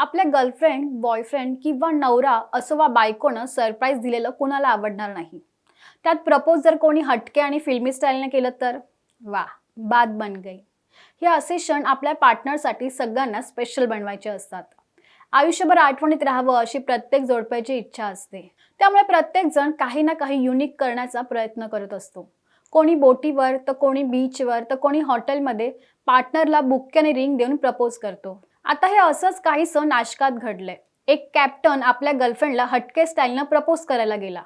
आपल्या girlfriend, boyfriend किंवा नवरा असो वा बायकोनं सरप्राईज दिलेलं कुणाला आवडणार नाही. त्यात प्रपोज जर कोणी हटके आणि फिल्मी स्टाईलने केलं तर वा, बात बन गई. हे असे क्षण आपल्या पार्टनरसाठी सगळ्यांना स्पेशल बनवायचे असतात. आयुष्यभर आठवणीत राहावं अशी प्रत्येक जोडप्याची इच्छा असते. त्यामुळे प्रत्येक जण काही ना काही युनिक करण्याचा प्रयत्न करत असतो. कोणी बोटीवर, तर कोणी बीचवर, तर कोणी हॉटेलमध्ये पार्टनरला बुके आणि रिंग देऊन प्रपोज करतो. आता हे असंच काहीसं नाशकात घडलंय. एक कॅप्टन आपल्या गर्लफ्रेंडला हटके स्टाईलनं प्रपोज करायला गेला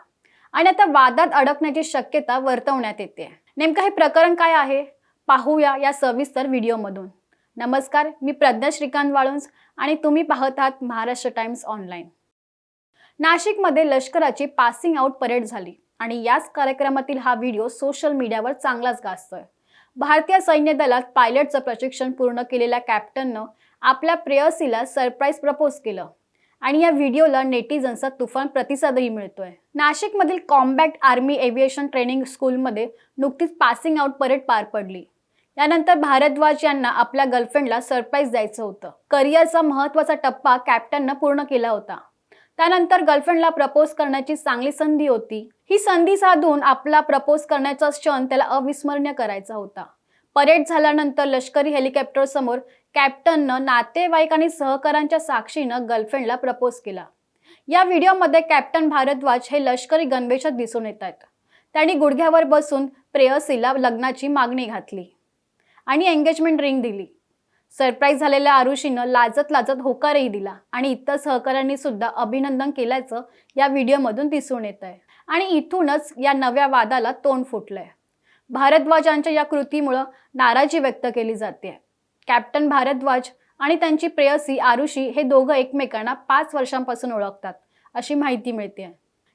आणि आता वादात अडकण्याची शक्यता वर्तवण्यात येते. नेमकं हे प्रकरण काय आहे पाहूया या सविस्तर व्हिडिओमधून. नमस्कार, मी प्रज्ञा श्रीकांत वाळुंज आणि तुम्ही पाहत आहात महाराष्ट्र टाइम्स ऑनलाईन. नाशिकमध्ये लष्कराची पासिंग आउट परेड झाली आणि याच कार्यक्रमातील हा व्हिडिओ सोशल मीडियावर चांगलाच गाजतोय. भारतीय सैन्य दलात पायलटचं प्रशिक्षण पूर्ण केलेल्या कॅप्टननं आपल्या प्रेयसीला सरप्राईज प्रपोज केलं आणि या व्हिडिओला नेटिझन्सचा तुफान प्रतिसादही मिळतोय. नाशिकमधील कॉम्बॅक्ट आर्मी एव्हिएशन ट्रेनिंग स्कूलमध्ये नुकतीच पासिंग आउट परेड पार पडली. यानंतर भारद्वाज यांना आपल्या गर्लफ्रेंडला सरप्राईज द्यायचं होतं. करिअरचा महत्त्वाचा टप्पा कॅप्टननं पूर्ण केला होता. त्यानंतर गर्लफ्रेंडला प्रपोज करण्याची चांगली संधी होती. ही संधी साधून आपला प्रपोज करण्याचा क्षण त्याला अविस्मरणीय करायचा होता. परेड झाल्यानंतर लष्करी हेलिकॉप्टर समोर कॅप्टननं नातेवाईक आणि सहकाऱ्यांच्या साक्षीनं गर्लफ्रेंडला प्रपोज केला. या व्हिडिओमध्ये कॅप्टन भारद्वाज हे लष्करी गणवेशात दिसून येत आहेत. त्यांनी गुडघ्यावर बसून प्रेयसीला लग्नाची मागणी घातली आणि एंगेजमेंट रिंग दिली. सरप्राईज झालेल्या आरुषीनं लाजत लाजत होकारही दिला आणि इतर सहकाऱ्यांनी सुद्धा अभिनंदन केल्याचं या व्हिडिओमधून दिसून येत आहे. आणि इथूनच या नव्या वादाला तोंड फुटलंय. भारद्वाजांच्या या कृतीमुळे नाराजी व्यक्त केली जाते. कॅप्टन भारद्वाज आणि त्यांची प्रेयसी आरुषी हे दोघं एकमेकांना 5 वर्षांपासून ओळखतात अशी माहिती मिळते.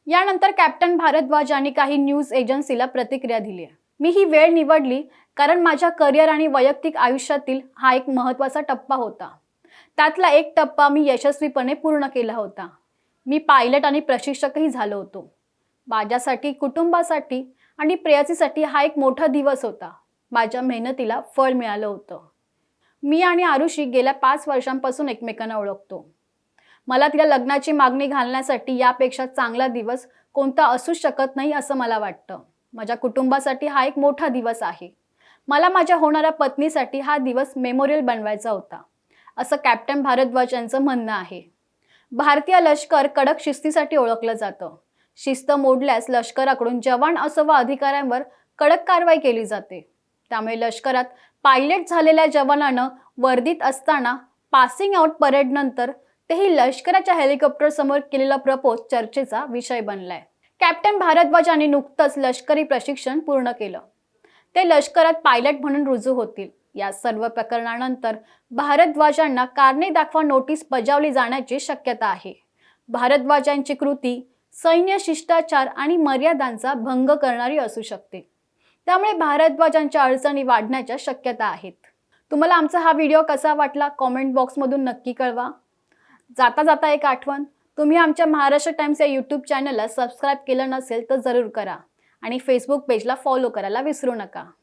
यानंतर कॅप्टन भारद्वाज यांनी काही न्यूज एजन्सीला प्रतिक्रिया दिली आहे. मी ही वेळ निवडली कारण माझ्या करिअर आणि वैयक्तिक आयुष्यातील हा एक महत्त्वाचा टप्पा होता. त्यातला एक टप्पा मी यशस्वीपणे पूर्ण केला होता. मी पायलट आणि प्रशिक्षकही झालो होतो. माझ्यासाठी, कुटुंबासाठी आणि प्रेयसीसाठी हा एक मोठा दिवस होता. माझ्या मेहनतीला फळ मिळालं होतं. मी आणि आरुषी गेल्या 5 वर्षांपासून एकमेकांना ओळखतो. मला तिला लग्नाची मागणी घालण्यासाठी यापेक्षा चांगला दिवस कोणता असू शकत नाही असं मला वाटतं. माझ्या कुटुंबासाठी हा एक मोठा दिवस आहे. मला माझ्या होणाऱ्या पत्नीसाठी हा दिवस मेमोरियल बनवायचा होता, असं कॅप्टन भारद्वाज यांचं म्हणणं आहे. भारतीय लष्कर कडक शिस्तीसाठी ओळखलं जातं. शिस्त मोडल्यास लष्कराकडून जवान असो वा अधिकाऱ्यांवर कडक कारवाई केली जाते. त्यामुळे लष्करात पायलट झालेल्या जवानानं वर्दीत असताना पासिंग आउट परेड नंतर तेही लष्कराच्या हेलिकॉप्टर समोर केलेला प्रपोज चर्चेचा विषय बनलाय. कॅप्टन भारद्वाज यांनी नुकतंच लष्करी प्रशिक्षण पूर्ण केलं. ते लष्करात पायलट म्हणून रुजू होतील. या सर्व प्रकरणानंतर भारद्वाजांना कारणे दाखवा नोटीस बजावली जाण्याची शक्यता आहे. भारद्वाज यांची कृती सैन्य शिष्टाचार आणि मर्यादांचा भंग करणारी असू शकते. त्यामुळे भारद्वाजांच्या अडचणी वाढण्याच्या शक्यता आहेत. तुम्हाला आमचा हा व्हिडिओ कसा वाटला कॉमेंट बॉक्समधून नक्की कळवा. जाता जाता एक आठवण, तुम्ही आमच्या महाराष्ट्र टाइम्स या यूट्यूब चॅनलला सबस्क्राईब केलं नसेल तर जरूर करा आणि फेसबुक पेजला फॉलो करायला विसरू नका.